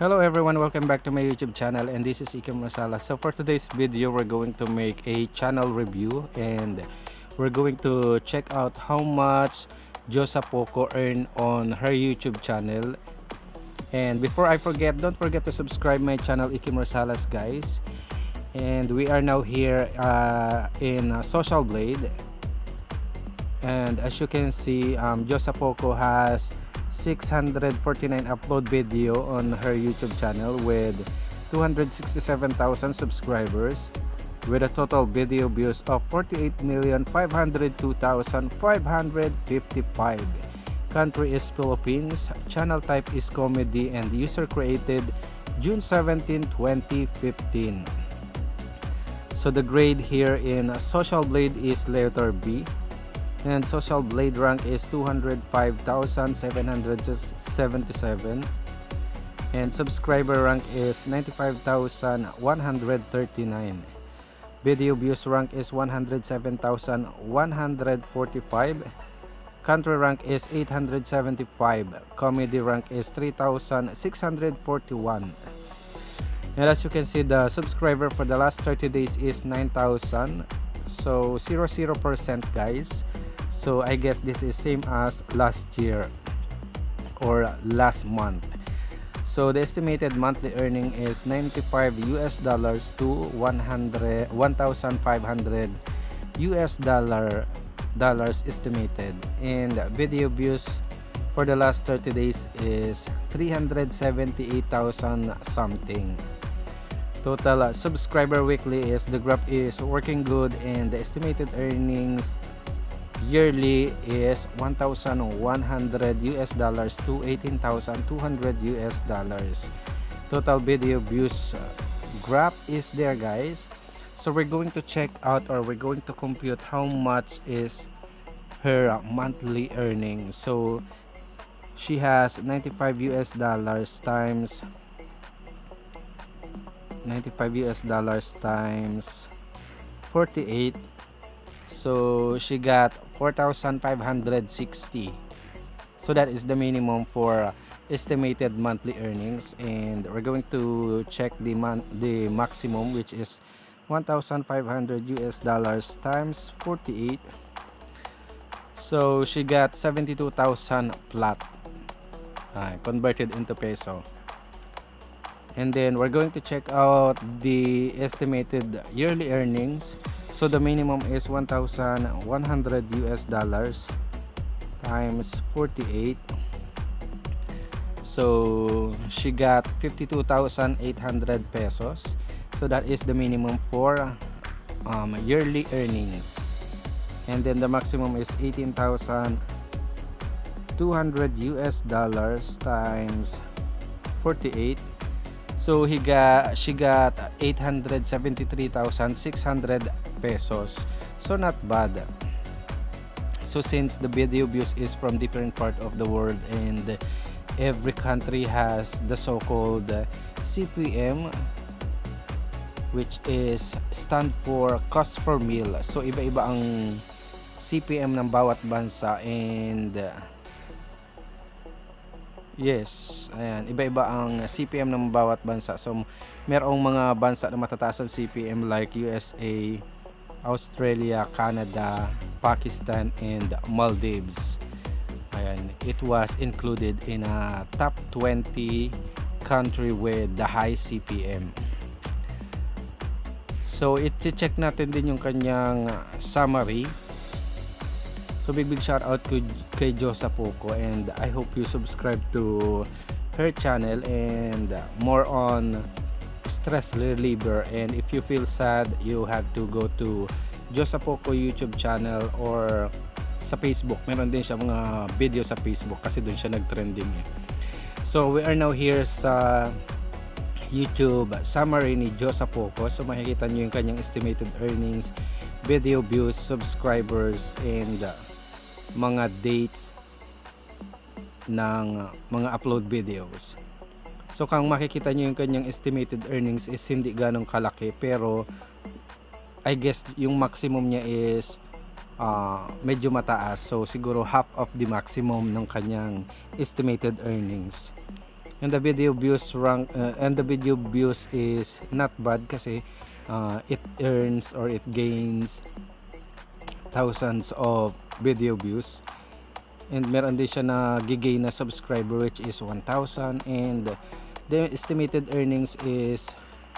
Hello everyone, welcome back to my YouTube channel, and this is Ikem Masala. So for today's video, we're going to make a channel review and we're going to check out how much Dyosa Pockoh earned on her YouTube channel. And before I forget, don't forget to subscribe my channel Ikem Masalas, guys. And we are now here in Social Blade, and as you can see, Dyosa Pockoh has 649 upload video on her YouTube channel with 267,000 subscribers with a total video views of 48,502,555. Country is Philippines, channel type is comedy, and user created June 17, 2015. So the grade here in Social Blade is letter B, and Social Blade rank is 205,777, and subscriber rank is 95,139. Video views rank is 107,145. Country rank is 875. Comedy rank is 3,641. And as you can see, the subscriber for the last 30 days is 9,000. So 00%, guys. So I guess this is same as last year or last month. So the estimated monthly earning is $95 to 1,500 dollars estimated, and video views for the last 30 days is 378,000 something. Total subscriber weekly is, the graph is working good, and the estimated earnings yearly is $1,100 to $18,200. Total video views graph is there, guys. So we're going to check out, or we're going to compute how much is her monthly earnings. So she has $95 times times 48. So she got 4,560. So that is the minimum for estimated monthly earnings, and we're going to check the maximum, which is $1,500 times 48. So she got 72,000 flat, converted into peso. And then we're going to check out the estimated yearly earnings. So the minimum is $1,100 times 48. So she got 52,800 pesos. So that is the minimum for yearly earnings. And then the maximum is $18,200 times 48. So she got 873,600 pesos. So not bad. So since the video views is from different part of the world, and every country has the so-called CPM, which is stand for cost per meal. So iba-iba ang CPM ng bawat bansa, and yes, ayan, iba-iba ang CPM ng bawat bansa. So merong mga bansa na matataas ang CPM like USA, Australia, Canada, Pakistan, and Maldives. Ayan, it was included in a top 20 country with the high CPM. So i-check natin din yung kanyang summary. So big shout out kay Dyosa Pockoh, and I hope you subscribe to her channel and more on stress reliever. And if you feel sad, you have to go to Dyosa Pockoh YouTube channel, or sa Facebook. Meron din siya mga video sa Facebook kasi doon siya nag-trending eh. So we are now here sa YouTube summary ni Dyosa Pockoh. So makikita nyo yung kanyang estimated earnings, video views, subscribers, and mga dates ng mga upload videos. So kung makikita nyo yung kanyang estimated earnings is hindi ganong kalaki, pero I guess yung maximum niya is medyo mataas. So siguro half of the maximum ng kanyang estimated earnings. And the video views is not bad kasi it earns or it gains thousands of video views, and meron din siya na gigain na subscriber which is 1,000, and the estimated earnings is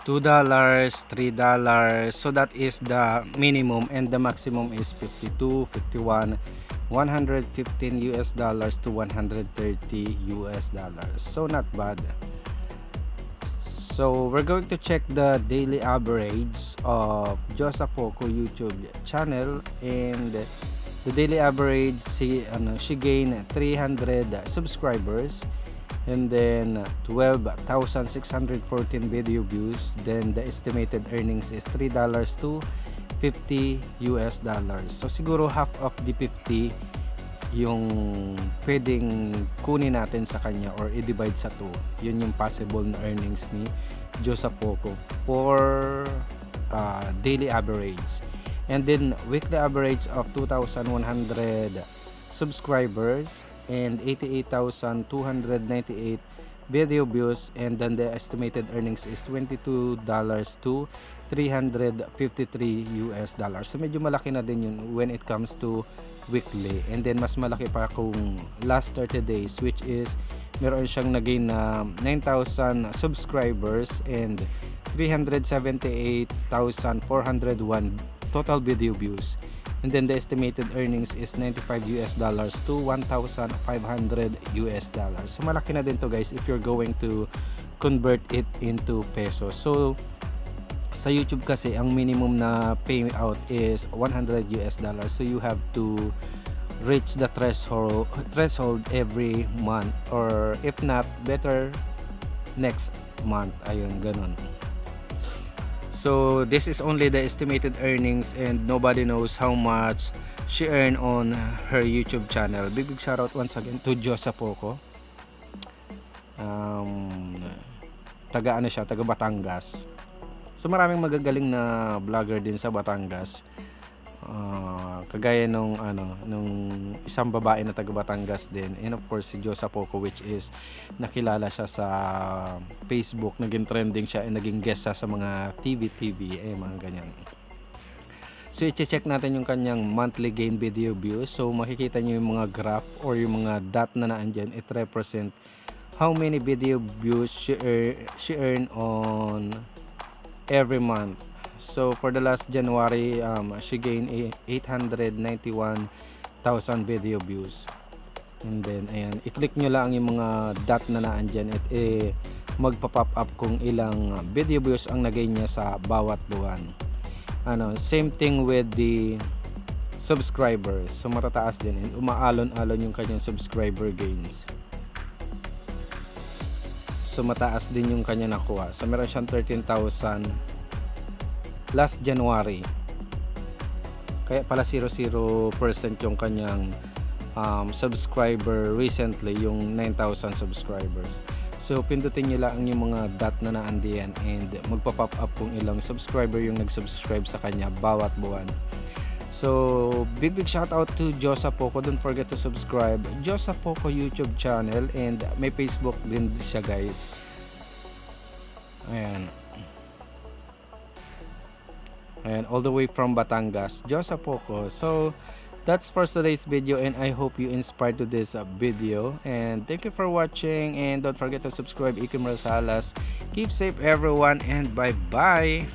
$2, $3. So that is the minimum, and the maximum is 52, 51, $115 to $130. So not bad. So we're going to check the daily average of Dyosa Pockoh YouTube channel, and the daily average she gained 300 subscribers, and then 12,614 video views. Then the estimated earnings is $3 to $50. So siguro half of the 50 yung pwedeng kunin natin sa kanya or i-divide sa 2. Yun yung possible na earnings ni Dyosa Pockoh for daily average. And then weekly average of 2,100 subscribers and 88,298 video views, and then the estimated earnings is $22 to $353. So medyo malaki na din yun when it comes to weekly, and then mas malaki pa kung last 30 days, which is meron siyang nagain na 9,000 subscribers and 378,401 total video views. And then the estimated earnings is $95 to $1,500. So malaki na din to guys if you're going to convert it into pesos. So sa YouTube kasi ang minimum na payout is $100. So you have to reach the threshold every month, or if not, better next month. Ayun, ganun. So this is only the estimated earnings, and nobody knows how much she earned on her YouTube channel. Big shoutout once again to Dyosa Pockoh. Taga Batangas. So maraming magagaling na vlogger din sa Batangas. Kagaya nung isang babae na taga Batangas din, and of course si Dyosa Pockoh, which is nakilala siya sa Facebook, naging trending siya, and naging guest siya sa mga TV mga ganyan. So i-check natin yung kanyang monthly gain video views. So makikita niyo yung mga graph or yung mga dot na naandyan, it represent how many video views she earn on every month. So for the last January, she gained 891,000 video views. And then ayan, i-click nyo lang yung mga dot na naandyan at magpa-pop up kung ilang video views ang nagain niya sa bawat buwan. Same thing with the subscribers. So matataas din, and umaalon-alon yung kanyang subscriber gains. So mataas din yung kanya nakuha. So meron siyang 13,000 last January. Kaya pala 0% yung kanyang subscriber recently, yung 9,000 subscribers. So pindutin nyo lang yung mga dot na naandiyan, and magpa-pop up kung ilang subscriber yung nag-subscribe sa kanya bawat buwan. So big shout out to Dyosa Pockoh. Don't forget to subscribe Dyosa Pockoh YouTube channel, and may Facebook din siya guys. Ayan, all the way from Batangas, Dyosa Pockoh. So that's for today's video, and I hope you inspired to this video, and thank you for watching, and don't forget to subscribe. Ikim Rosales. Keep safe everyone, and bye bye.